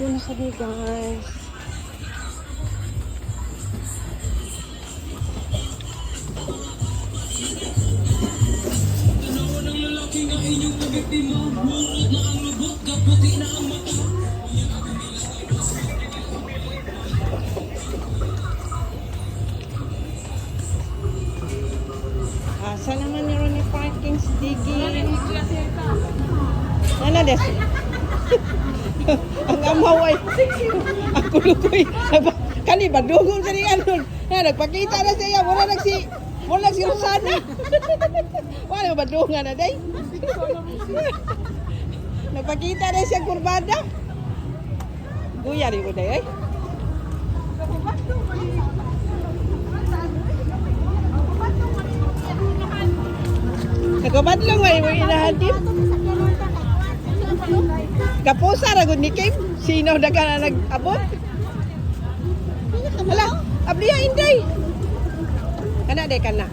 Dito na kami guys. Asa naman ni Ronnie parking stiggy? Ano des? Ang amaway. Ako lukoy. Kani ba dugong sa niya nun? Nagpakita na siya. Wala nagsi Rosana. Wala ba dungan na day? Nagpakita na siya kurbada. Guya rin ko day. Nagabadlong ay mo inahatid. Kapusa ra gud ni Kim. Sino daga na nag-abot? Wala, abliya inday. Kana day kana.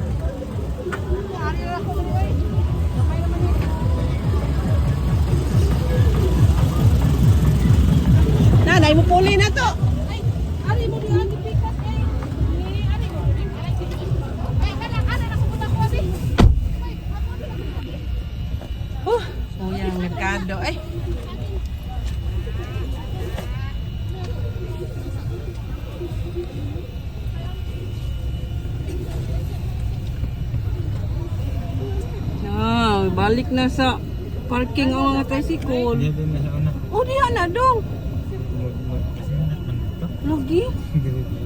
Nanay mo puli na to. Ay, ari mo di ang pikas eh. Ni ari mo. Ay, kana ako puta ko abi. Yang merkado eh. Balik na sa parking ang mga tricycle. Dia din na sa una. Oh, diha na dong. Mag-isinat man ito. Lagi.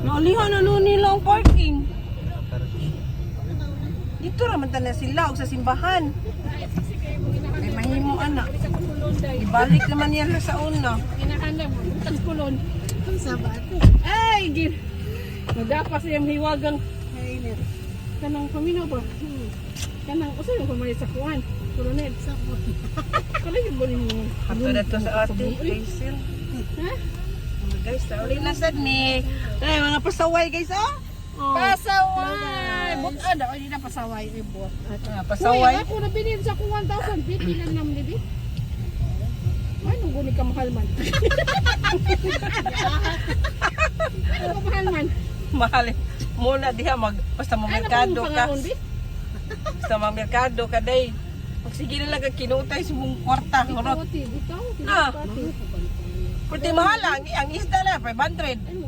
Naalihan na nun nila ang parking. Dito raman na sila og sa simbahan. Ay mahimo ana. Ibalik naman yan sa una. Inahanap mo utang kulon. Ang sabato. Ay, gid. Nagapa sa iyang hiwagang hainer. Kanang paminaw ba? Kanang usa yung pamay sa kuan. Coronel sa kuan. Kala yung buling mo. Ato na to sa ate, Hazel. Ha? Guys, uli na sad ni. Ay, mga pasaway guys, oh. Pasaway. Buta daw hindi na pasaway eh bot. Pasaway. Kuya, ako na binili sa 1,000 bit ilan nam dibi? Ay, nung guni ka mahal man. Ano ka mahal man? Mahal. Muna diha basta mo merkado ka. Basta mo merkado ka day. Pag sige na lang kinutay sa mong kwarta. Bitaw, bitaw. Ah. Pwede mahal ang isda na 500.